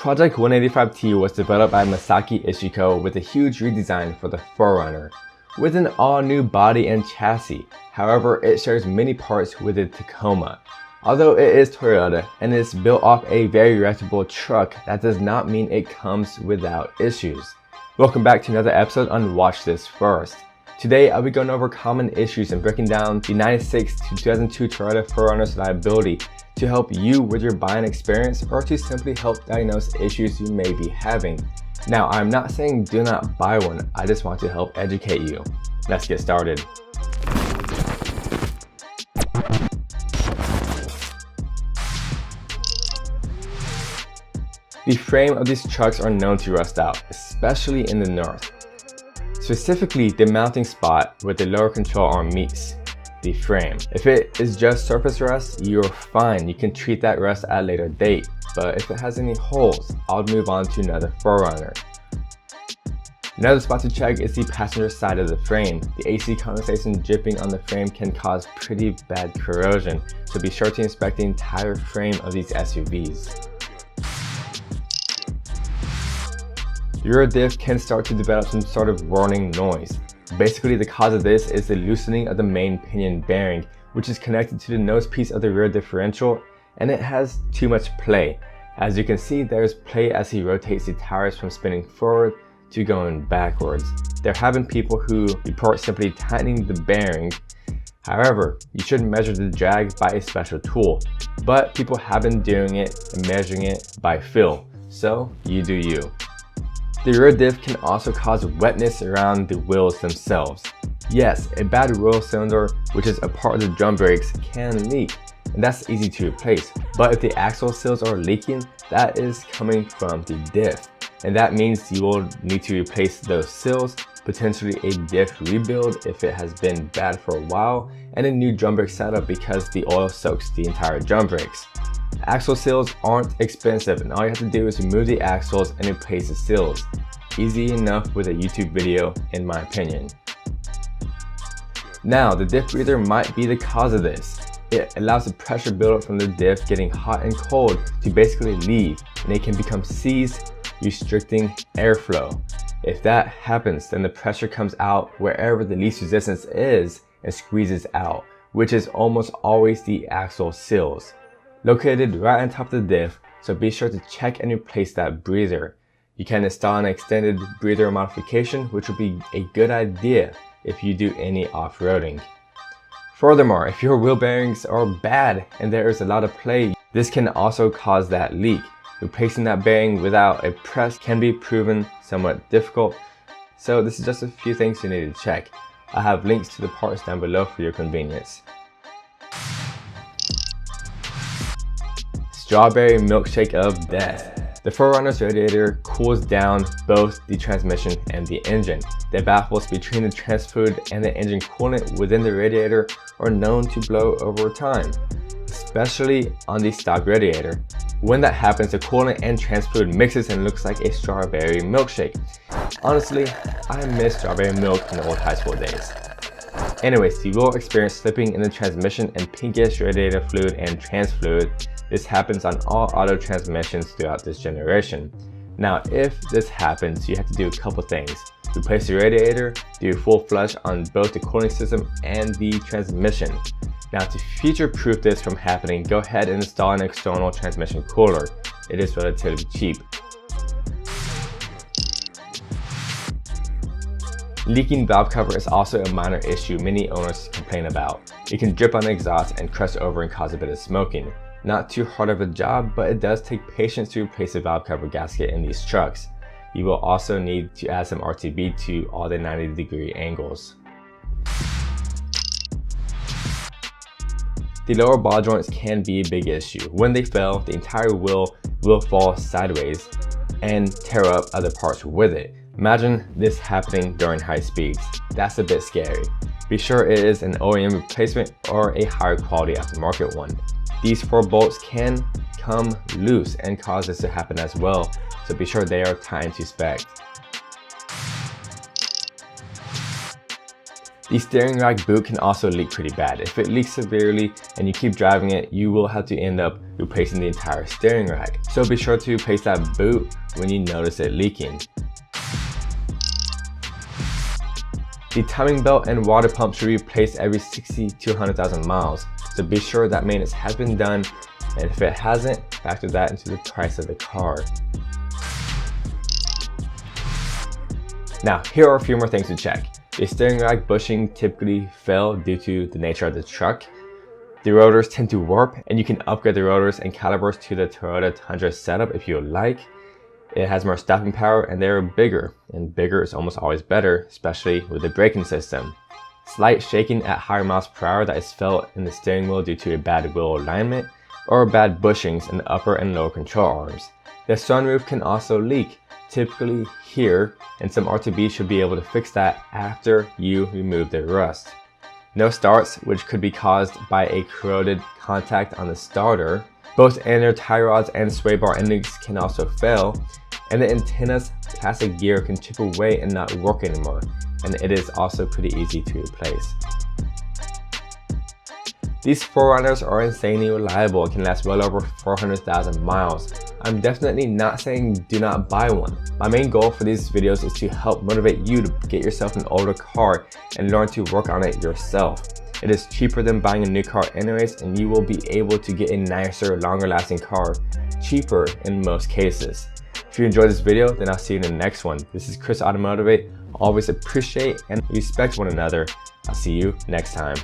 Project 185T was developed by Masaki Ishiko with a huge redesign for the 4Runner, with an all-new body and chassis. However, it shares many parts with the Tacoma. Although it is Toyota and is built off a very reputable truck, that does not mean it comes without issues. Welcome back to another episode on Watch This First. Today I'll be going over common issues and breaking down the 96 to 2002 Toyota 4Runner's reliability to help you with your buying experience or to simply help diagnose issues you may be having. Now, I'm not saying do not buy one, I just want to help educate you. Let's get started. The frame of these trucks are known to rust out, especially in the north. Specifically, the mounting spot where the lower control arm meets the frame. If it is just surface rust, you're fine. You can treat that rust at a later date. But if it has any holes, I'll move on to another 4Runner. Another spot to check is the passenger side of the frame. The AC condensation dripping on the frame can cause pretty bad corrosion, so be sure to inspect the entire frame of these SUVs. The rear diff can start to develop some sort of warning noise. Basically, the cause of this is the loosening of the main pinion bearing, which is connected to the nose piece of the rear differential, and it has too much play. As you can see, there's play as he rotates the tires from spinning forward to going backwards. There have been people who report simply tightening the bearing. However, you should measure the drag by a special tool, but people have been doing it and measuring it by feel, so you do you. The rear diff can also cause wetness around the wheels themselves. Yes, a bad wheel cylinder, which is a part of the drum brakes, can leak, and that's easy to replace. But if the axle seals are leaking, that is coming from the diff, and that means you will need to replace those seals, potentially a diff rebuild if it has been bad for a while, and a new drum brake setup because the oil soaks the entire drum brakes. Axle seals aren't expensive, and all you have to do is remove the axles and replace the seals. Easy enough with a YouTube video, in my opinion. Now, the diff breather might be the cause of this. It allows the pressure buildup from the diff getting hot and cold to basically leave, and it can become seized, restricting airflow. If that happens, then the pressure comes out wherever the least resistance is and squeezes out, which is almost always the axle seals, located right on top of the diff, so be sure to check and replace that breather. You can install an extended breather modification, which will be a good idea if you do any off-roading. Furthermore, if your wheel bearings are bad and there is a lot of play, this can also cause that leak. Replacing that bearing without a press can be proven somewhat difficult, so this is just a few things you need to check. I have links to the parts down below for your convenience. Strawberry milkshake of death. The 4Runner's radiator cools down both the transmission and the engine. The baffles between the trans fluid and the engine coolant within the radiator are known to blow over time, especially on the stock radiator. When that happens, the coolant and trans fluid mixes and looks like a strawberry milkshake. Honestly, I miss strawberry milk in the old high school days. Anyways, you will experience slipping in the transmission and pinkish radiator fluid and trans fluid. This happens on all auto transmissions throughout this generation. Now, if this happens, you have to do a couple things. Replace the radiator, do a full flush on both the cooling system and the transmission. Now, to future-proof this from happening, go ahead and install an external transmission cooler. It is relatively cheap. Leaking valve cover is also a minor issue many owners complain about. It can drip on the exhaust and crust over and cause a bit of smoking. Not too hard of a job, but it does take patience to replace the valve cover gasket in these trucks. You will also need to add some RTB to all the 90-degree angles. The lower ball joints can be a big issue. When they fail, the entire wheel will fall sideways and tear up other parts with it. Imagine this happening during high speeds. That's a bit scary. Be sure it is an OEM replacement or a higher quality aftermarket one. These 4 bolts can come loose and cause this to happen as well, so be sure they are tightened to spec. The steering rack boot can also leak pretty bad. If it leaks severely and you keep driving it, you will have to end up replacing the entire steering rack. So be sure to replace that boot when you notice it leaking. The timing belt and water pump should be replaced every 60 to 100,000 miles. So be sure that maintenance has been done, and if it hasn't, factor that into the price of the car. Now, here are a few more things to check. The steering rack bushing typically fail due to the nature of the truck. The rotors tend to warp, and you can upgrade the rotors and calipers to the Toyota Tundra setup if you would like. It has more stopping power and they're bigger, and bigger is almost always better, especially with the braking system. Slight shaking at higher miles per hour that is felt in the steering wheel due to a bad wheel alignment or bad bushings in the upper and lower control arms. The sunroof can also leak, typically here, and some R2B should be able to fix that after you remove the rust. No starts, which could be caused by a corroded contact on the starter. Both inner tie rods and sway bar endings can also fail, and the antenna's plastic gear can chip away and not work anymore, and it is also pretty easy to replace. These 4Runners are insanely reliable and can last well over 400,000 miles. I'm definitely not saying do not buy one. My main goal for these videos is to help motivate you to get yourself an older car and learn to work on it yourself. It is cheaper than buying a new car anyways, and you will be able to get a nicer, longer lasting car, cheaper in most cases. If you enjoyed this video, then I'll see you in the next one. This is Chris Automotivate. Always appreciate and respect one another. I'll see you next time.